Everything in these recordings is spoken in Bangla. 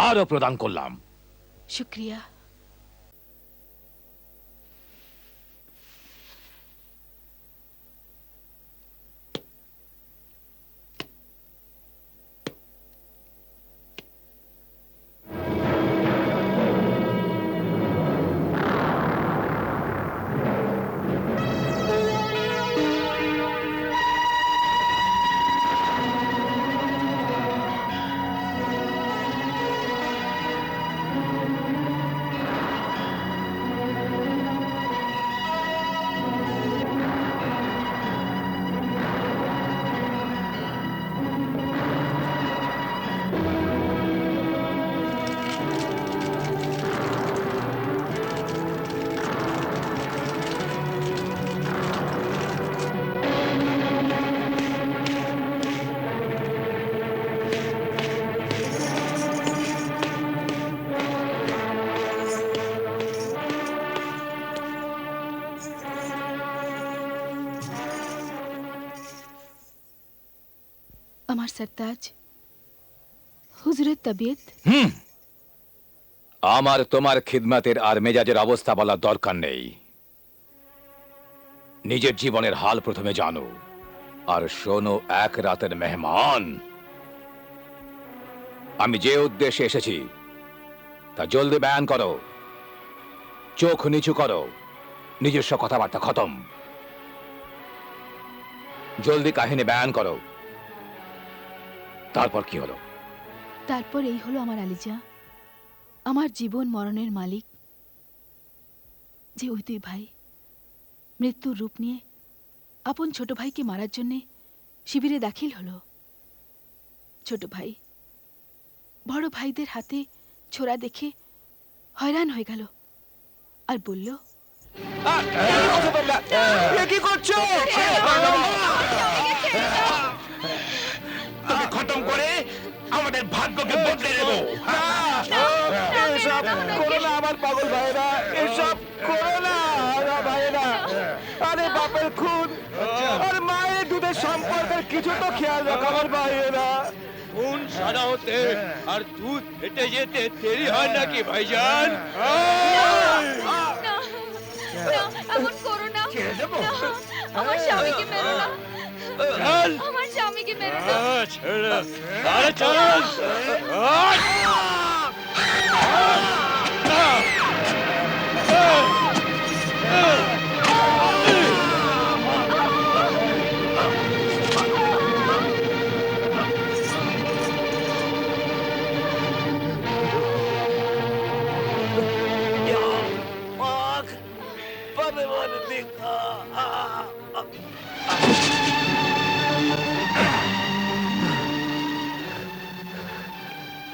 উপহারও প্রদান করলাম। শুক্রিয়া। আমার সরতাজ, হুজুরের তবিয়ত? আমার তোমার খিদমতের আর মেজাজের অবস্থা বলার দরকার নেই। নিজের জীবনের হাল প্রথমে জানো, আর শোনো এক রাতের মেহমান। আমি যে উদ্দেশ্যে এসেছি তা জলদি বয়ান করো। চোখ নিচু করো, নিজস্ব কথাবার্তা খতম। জলদি কাহিনী বয়ান করো। তারপর কি হলো? তারপর এই হলো আমার আলিজা, আমার জীবন মরণের মালিক, যে ওই দুই ভাই মৃত্যুর রূপ নিয়ে আপন ছোট ভাইকে মারার জন্যে শিবিরে দাখিল হলো। ছোট ভাই বড় ভাইদের হাতে ছোরা দেখে হয়রান হয়ে গেল আর বলল, কি করছো? তোকে খতম করে আমাদের ভাগ্যকে বদলে দেব। এসব করো না আমার পাগল ভাইরা, এসব করো না ভাইরা। আরে বাপের খুন আর মায়ের দুধের সম্পর্কের কিছু তো খেয়াল রাখো আমার ভাইয়েরা। খুন সারা হতে আর দুধ ফেটে যেতে দেরি হয় নাকি ভাইজান? এমন করো না, আমার স্বামীকে মেরো না, আমার স্বামীকে মেরো না। আরে চল।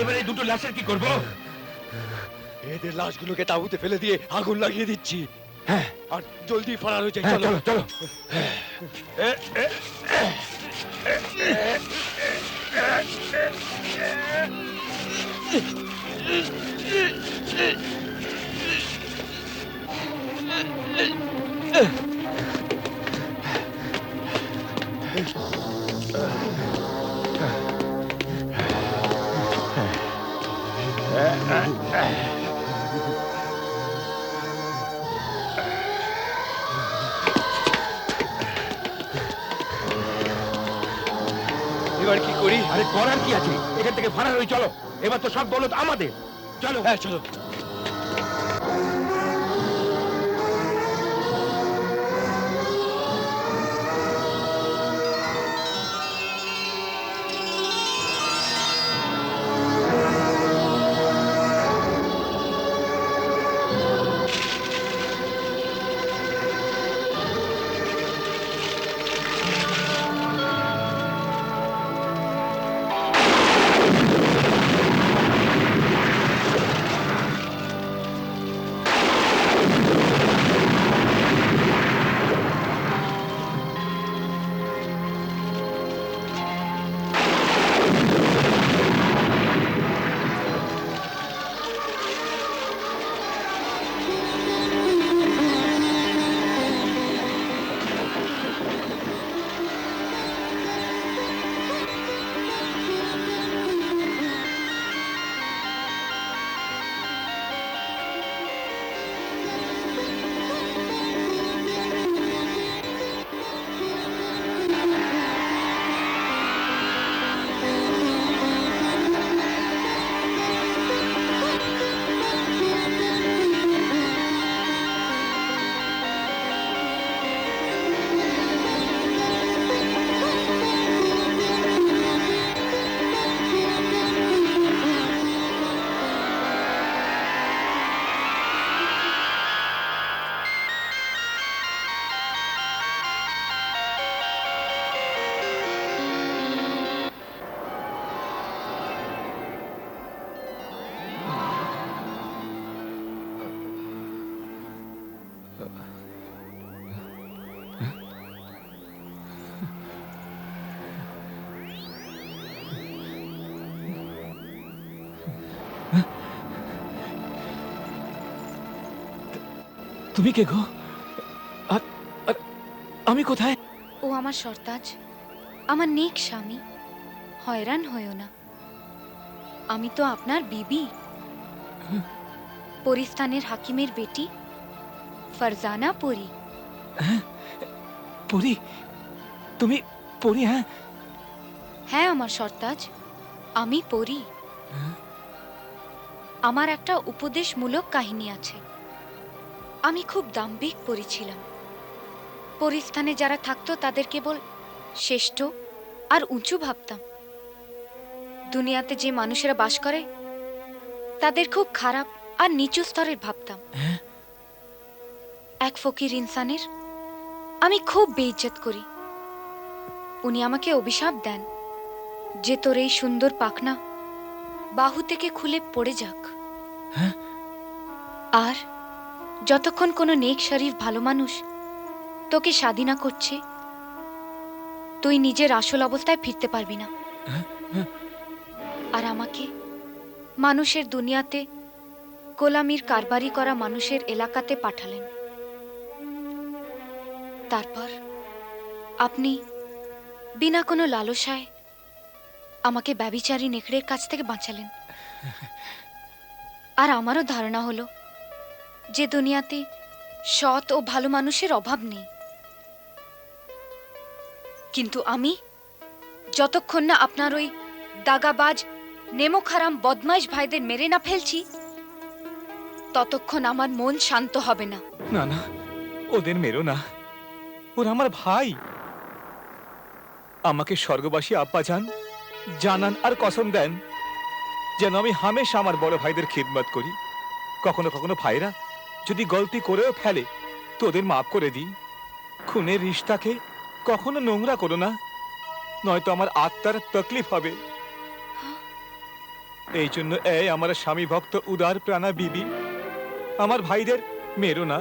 এবারে দুটো লাশের কি করবো? এদের লাশগুলোকে তাঁবুতে ফেলে দিয়ে আগুন লাগিয়ে দিচ্ছি। হ্যাঁ, আর জলদি ফারার হয়ে যাই। চলো চলো। এবার কি করি? আরে করার কি আছে, এখান থেকে ফারার হয়ে চলো। এবার তো সব দৌলত আমাদের। চলো। হ্যাঁ চলো। তুমি কে গো? আর আর আমি কোথায়? ও আমার সর্তাজ, আমার নেক স্বামী। হয়রান হইও না, আমি তো আপনার বিবি, পরিস্তানের হাকিমের বেটি ফারজানা পরি। পরি? তুমি পরি? হ্যাঁ হ্যাঁ আমার সর্তাজ, আমি পরি। আমার একটা উপদেশমূলক কাহিনী আছে। আমি খুব দাম্ভিক পরি ছিলাম। পরিস্থানে যারা থাকতো তাদের কেবল শ্রেষ্ঠ আর উঁচু ভাবতাম। দুনিয়াতে যে মানুষেরা বাস করে তাদের খুব খারাপ আর নিচু স্তরের ভাবতাম। এক ফকির ইনসানের আমি খুব বেইজ্জত করি। উনি আমাকে অভিশাপ দেন যে তোর এই সুন্দর পাখনা বাহু থেকে খুলে পড়ে যাক। আর যতক্ষণ কোনো নেক শরীফ ভালো মানুষ তোকে স্বাধীনা করছে, তুই নিজের আসল অবস্থায় ফিরতে পারবি না। আর আমাকে মানুষের দুনিয়াতে গোলামির কারবারি করা মানুষের এলাকাতে পাঠালেন। তারপর আপনি বিনা কোনো লালসায় আমাকে ব্যভিচারী নেকড়ের কাছ থেকে বাঁচালেন। আর আমারও ধারণা হলো যে দুনিয়াতে সৎ ও ভালো মানুষের অভাব নেই। কিন্তু আমি যতক্ষণ না আপনার ওই দাগাবাজ নেমোখারাম বদমাইশ ভাইদের মেরে না ফেলছি, ততক্ষণ আমার মন শান্ত হবে না। না না, ওদের মেরো না, ওরা আমার ভাই। আমাকে স্বর্গবাসী আব্বা জানান আর কসম দেন যেন আমি হামেশা আমার বড় ভাইদের খিদমত করি। কখনো কখনো ভাইরা যদি গলতি করেও ফেলে তো ওদের মাফ করে দিই। খুনের রিশতাকে কখনো নোংরা করো না, নয়তো আমার আত্মার তকলিফ হবে। এই জন্য এই আমার স্বামী ভক্ত উদার প্রাণা বিবি, আমার ভাইদের মেরো না,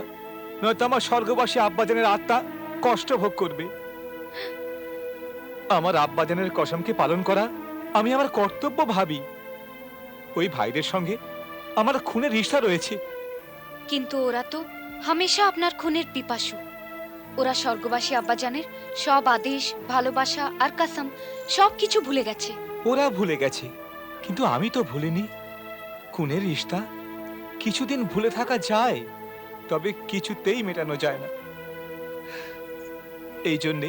নয়তো আমার স্বর্গবাসী আব্বাজানের আত্মা কষ্ট ভোগ করবে। আমার আব্বাজানের কসমকে পালন করা আমি আমার কর্তব্য ভাবি। ওই ভাইদের সঙ্গে আমার খুনের রিশতা রয়েছে। কিন্তু ওরা তো হামেশা আপনার খুনের পিপাসু। ওরা স্বর্গবাসী আব্বাজানের সব আদেশ, ভালোবাসা আর কাসম সবকিছু ভুলে গেছে। ওরা ভুলে গেছে, কিন্তু আমি তো ভুলিনি। খুনের রিশতা কিছুদিন ভুলে থাকা যায়, তবে কিছুতেই মেটানো যায় না। এই জন্যে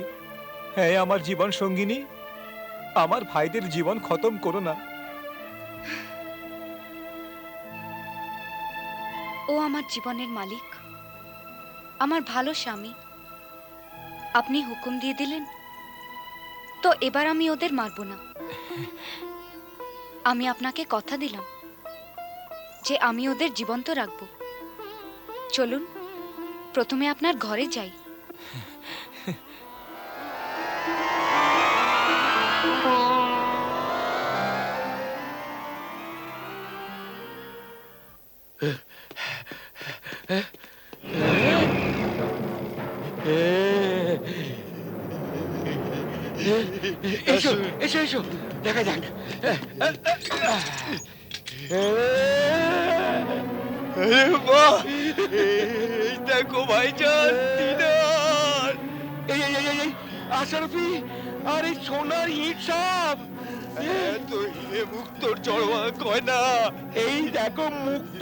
হ্যাঁ আমার জীবন সঙ্গিনী, আমার ভাইদের জীবন খতম করো না। ও আমার জীবনের মালিক, আমার ভালো স্বামী। আপনি হুকুম দিয়ে দিলেন, তো এবার আমি ওদের মারব না। আমি আপনাকে কথা দিলাম যে আমি ওদের জীবন্ত রাখব। চলুন প্রথমে আপনার ঘরে যাই। এসো এসো এসো, দেখা যাক। আরে বাহ, এই দেখো ভাইজান, দিনার। এই এই এই এই আশরাফি, আরে সোনার ইট সব। এত হিরে মুক্তোর চড়োয়া গয়না। এই দেখো মুক্ত।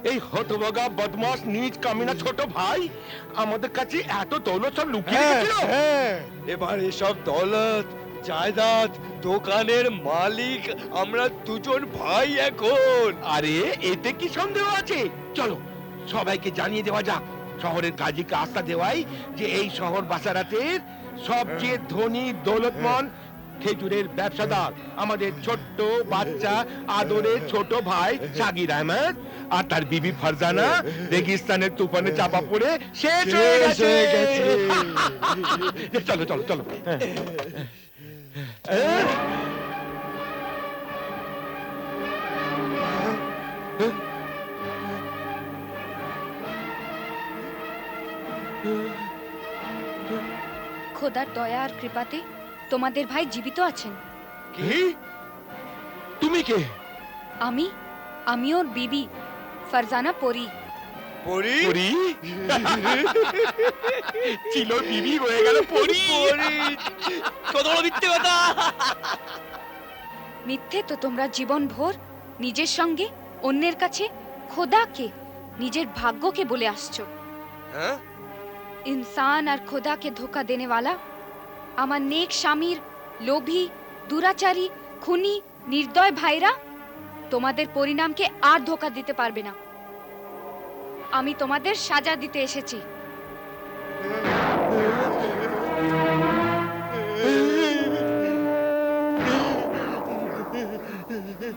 এই হতভাগা বদমাস নিজ কামিনা ছোট ভাই আমাদের কাছে এত দৌলত সব লুকিয়ে রেখেছিল। এবার এসব দৌলত জায়দাদ দোকানের মালিক আমরা দুজন ভাই এখন। আরে এতে কি সন্দেহ আছে? চলো সবাইকে জানিয়ে দেওয়া যাক, শহরের কাজীকে আস্থা দেওয়াই যে এই শহর বাসারাতের সবচেয়ে ধনী দৌলতমন খেজুরের ব্যবসাদার আমাদের ছোট্ট বাচ্চা আদরের ছোট ভাই সাগির আহমেদ, আর তার বিবি ফারজানা রেগিস্তানের তুফানে চাপা পড়ে শেষ হয়ে গেছে। চলো চলো চলো। খোদার দয়া আর কৃপাতে তোমাদের ভাই জীবিত আছেন, কি? তুমি কে? আমি আমি ওর বিবি ফারজানা পরি। পরি পরি? ছিল বিবি হয়ে গেল পরি। পরি কত বড় মিথ্যে কথা! মিথ্যে তো তোমরা জীবনভর নিজের সঙ্গে অন্যের কাছে খোদাকে নিজের ভাগ্যকে বলে আসছো। হ্যাঁ? इंसान और खुदा के धोखा देने वाला আমার নেক স্বামীর লোভী দুরাচারী খুনি নির্দয় ভাইরা তোমাদের পরিণামকে আর ধোঁকা দিতে পারবে না। আমি তোমাদের সাজা দিতে এসেছি।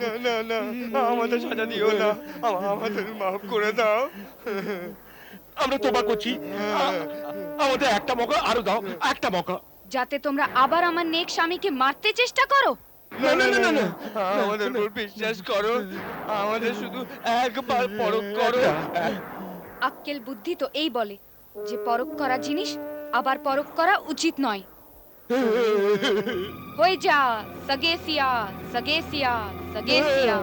না না না, আমাদের সাজা দিও না, আমাদের মাফ করে দাও। আমরা তোবা করছি, আমাদের একটা মৌকা আরো দাও, একটা মৌকা। যাতে তোমরা আবার আমার নেক স্বামীকে মারতে চেষ্টা করো। না না না না না, আমাদের উপর বিশ্বাস করো, আমাদের শুধু একবার পরখ করো। আক্কেল বুদ্ধি তো এই বলে যে পরখ করা জিনিস আবার পরখ করা উচিত নয়। হয়ে যা সগেসিয়া সগেসিয়া সগেসিয়া।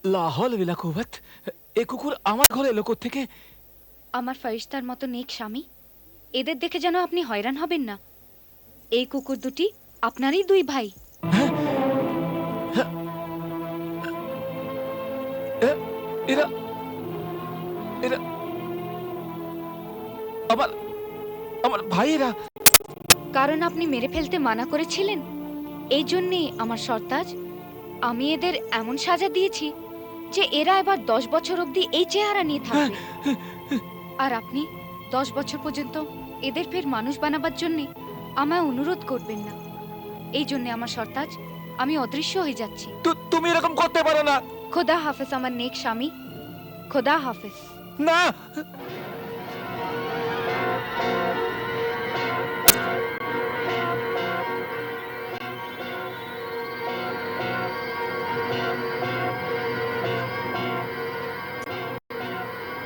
লাহল বিলা কুওয়াত, এ কুকুর আমার ঘরে এলো থেকে? আমার ফেরেশতার মতো নেক স্বামী, এদের দেখে যেন আপনি হয়রান হবেন না। এই কুকুর দুটি আপনারই দুই ভাই। এরা এরা আমার আমার ভাইয়েরা। কারণ আপনি মেরে ফেলতে মানা করেছিলেন, এই জন্যেই আমার সর্তাজ আমি এদের এমন সাজা দিয়েছি যে এরা এবার 10 বছর অবধি এই চেহারা নিয়ে থাকবে। আর আপনি 10 বছর পর্যন্ত এদের ফের মানুষ বানাবার জন্যে আমায় অনুরোধ করবেন না। এই জন্যে আমার সর্তাজ আমি অদৃশ্য হয়ে যাচ্ছি। তুমি এরকম করতে পারো না। খোদা হাফেজ আমার নেক স্বামী, খোদা হাফেজ। না,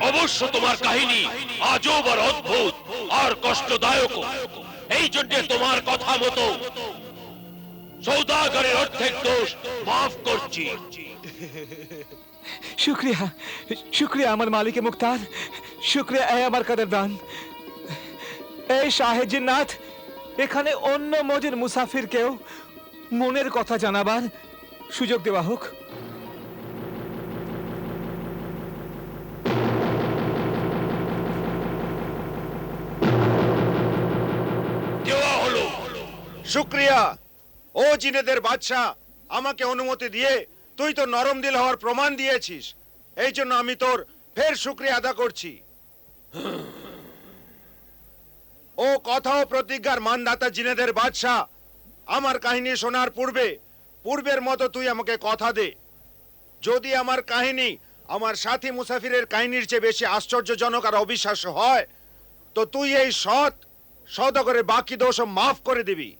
অবশ্য তোমার কাহিনী আজব আর অদ্ভুত আর কষ্টদায়ক। এই জন্য তোমার কথা মতো সৌদাগরের অর্ধেক দোষ মাফ করছি। শুক্রিয়া শুক্রিয়া আমার মালিকে মুক্তার, শুক্রিয়া এ আমার কাদেরদান। এই শাহে জিন্নাত, এখানে অন্য মজির মুসাফিরকেও মনের কথা জানাবার সুযোগ দেওয়া হোক। দেওয়া হলো। শুক্রিয়া ও জিনেদের বাদশাহ, আমাকে অনুমতি দিয়ে তুই তো নরম দিল হওয়ার প্রমাণ দিয়েছিস, এই জন্য আমি তোর ফের শুক্রিয়া আদা করছি। ও কথা ও প্রতিজ্ঞার মানদাতা জিনেদের বাদশাহ, আমার কাহিনী শোনার পূর্বের মতো তুই আমাকে কথা দে, যদি আমার কাহিনী আমার সাথী মুসাফিরের কাহিনীর চেয়ে বেশি আশ্চর্যজনক আর অবিশ্বাস্য হয়, তো তুই এই সওদাগরের বাকি দোষ মাফ করে দিবি।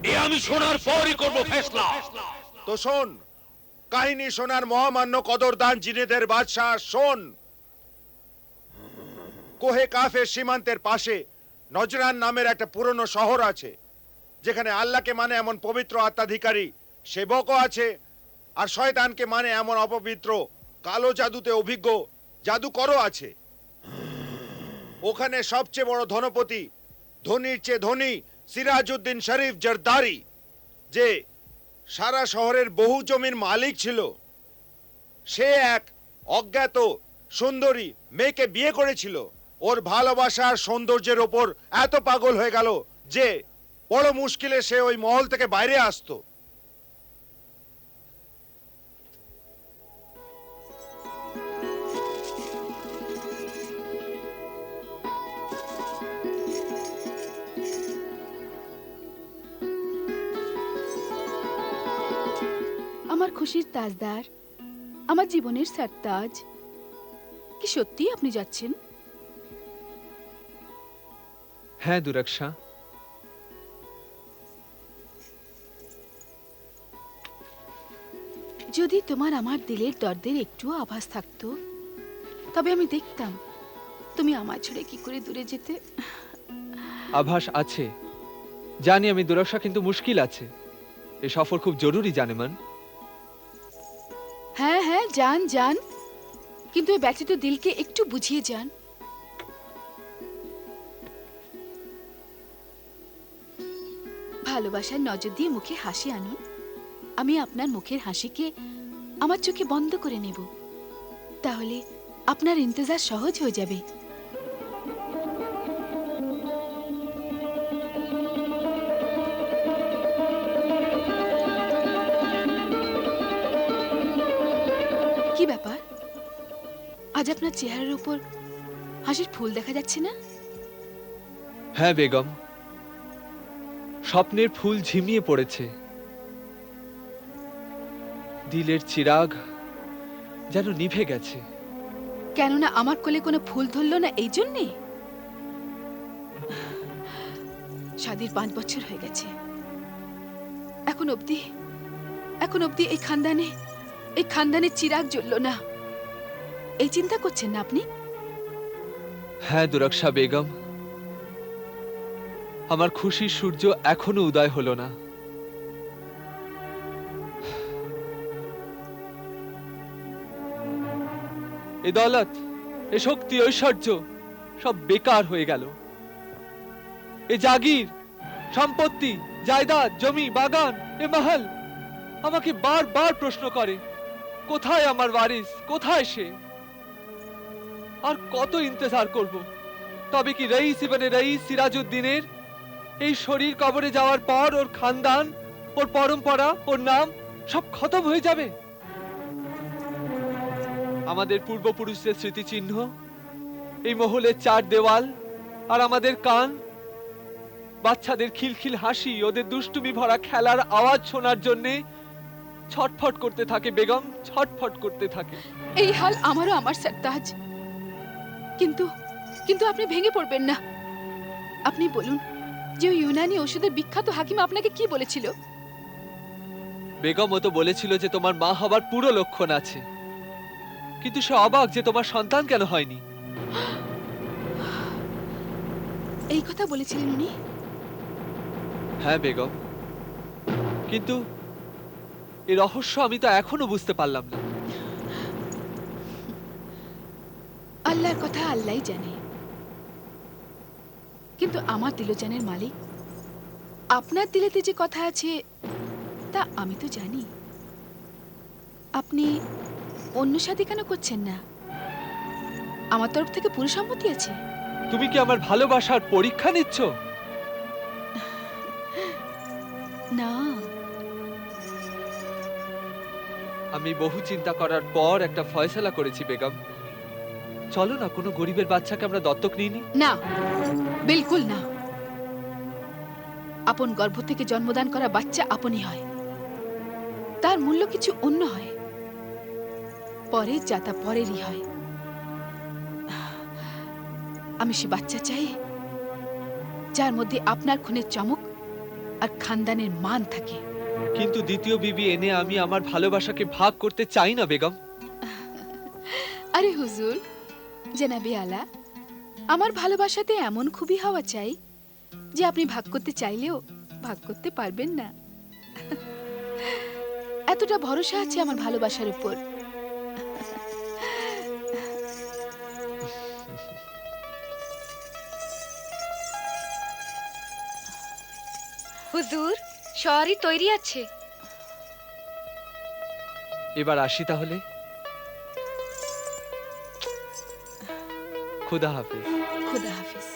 এ আমি শোনার পরই করব ফেসলা। তো শোন, কাহিনী শোনার মহামান্য কদরদান জিনেদের বাদশাহ, শোন। কোহে কাফের সীমান্তের পাশে নজরান নামের একটা পুরনো শহর আছে, যেখানে আল্লাহকে মানে এমন পবিত্র আত্মাধিকারী সেবকও আছে, আর শয়তানকে মানে এমন অপবিত্র কালো জাদুতে অভিজ্ঞ জাদুকরও আছে। ওখানে সবচেয়ে বড় ধনপতি, ধনীর চেয়ে ধনী সিরাজউদ্দিন শরীফ জরদারি, যে সারা শহরের বহু জমির মালিক ছিল, সে এক অজ্ঞাত সুন্দরী মেয়েকে বিয়ে করেছিল। ওর ভালোবাসার সৌন্দর্যের ওপর এত পাগল হয়ে গেল যে বড় মুশকিলে সে ওই মহল থেকে বাইরে আসতো। আমার খুশির তাজদার, আমার জীবনের সরতাজ, কি সত্যি আপনি যাচ্ছেন? হ্যাঁ দুরাক্ষা, যদি তোমার আমার দিলের দর্দের একটুও আভাস থাকতো, তবে আমি দেখতাম তুমি আমার ছেড়ে কি করে দূরে যেতে। আভাস আছে জানি আমি দুরাক্ষা, কিন্তু মুশকিল আছে। এ সফর খুব জরুরি জানেমান। হ্যাঁ হ্যাঁ, যান যান, কিন্তু এই ব্যথিত দিলকে একটু বুঝিয়ে যান। ভালোবাসার নজর দিয়ে মুখে হাসি আনুন। আমি আপনার মুখের হাসিকে আমার চোখে বন্ধ করে নেব, তাহলে আপনার ইন্তজার সহজ হয়ে যাবে। কি ব্যাপার, আজ আপনার চেহারার উপর হাসির ফুল দেখা যাচ্ছে না? হ্যাঁ বেগম, স্বপ্নের ফুল ঝিমিয়ে পড়েছে। দিলের চিরাগ যেন নিভে গেছে। কেননা আমার কোলে কোনো ফুল ধরলো না এই জন্যে? শাদির 5 বছর হয়ে গেছে, এখন অবধি এই খানদানের চিরাগ জ্বললো না। এই চিন্তা করছেন না আপনি? হ্যাঁ দুরাক্ষা বেগম, আমার খুশির সূর্য এখনো উদয় হলো না। এ দৌলত, এ শক্তি, ঐশ্বর্য সব বেকার হয়ে গেল। এ জাগির, সম্পত্তি, জায়দাদ, জমি, বাগান, এ মহল আমাকে বারবার প্রশ্ন করে, কোথায় আমার ওয়ারিস, কোথায় সে? আর কত ইন্তজার করব? তবে কি রইস ইবনে রইস সিরাজউদ্দিনের এই শরীর কবরে যাওয়ার পর ওর খানদান, ওর পরম্পরা, ওর নাম সব খতম হয়ে যাবে? আমাদের পূর্বপুরুষদের স্মৃতিচিহ্ন, এই মহলের 4 দেওয়াল আর আমাদের কান, বাচ্চাদের খিলখিল হাসি, ওদের দুষ্টুমি ভরা খেলার আওয়াজ শোনার জন্যে ছটফট করতে থাকে বেগম, ছটফট করতে থাকে। এই হাল আমারও আমার সরতাজ। কিন্তু আপনি ভেঙে পড়বেন না। আপনি বলুন যে ওই ইউনানি ওষুধের বিখ্যাত হাকিম আপনাকে কি বলেছিল? বেগম ও তো বলেছিল যে তোমার মা হবার পুরো লক্ষণ আছে, কিন্তু সে অবাক যে তোমার সন্তান কেন হয়নি। এই কথা বলেছিলেন উনি? হ্যাঁ বেগম, কিন্তু এই রহস্য আমি তো এখনো বুঝতে পারলাম না। আল্লাহর কথা আল্লাহই জানে, কিন্তু আমার দিলজানের মালিক, আপনার দিলেতে যে কথা আছে তা আমি তো জানি। আপনি অন্য শাদী কেন করছেন না? আমার তরফ থেকে পুরো সম্মতি আছে। তুমি কি আমার ভালোবাসার পরীক্ষা নিচ্ছ? না, আমি বহু চিন্তা করার পর একটা ফয়সালা করেছি বেগম। চলো না, কোনো গরিবের বাচ্চাকে আমরা দত্তক নিইনি? না, বিলকুল না। আপন গর্ভ থেকে জন্মদান করা বাচ্চা আপনই হয়, তার মূল্য কিছু অন্য হয়, পরের যাতা পরেরই হয়। আমি সে বাচ্চা চাই যার মধ্যে আপনার খুনের চমক আর খানদানের মান থাকে। কিন্তু দ্বিতীয় বিবি এনে আমি আমার ভালোবাসাকে ভাগ করতে চাই না বেগম। আরে হুজুর, জনাবে আলা, আমার ভালোবাসাতে এমন খুবই হওয়া চাই যে আপনি ভাগ করতে চাইলেও ভাগ করতে পারবেন না। এতটা ভরসা আছে আমার ভালোবাসার উপর। হুজুর, সওয়ারি তৈরি আছে। এবার আসি তাহলে। খুদা হাফিজ। খুদা হাফিজ।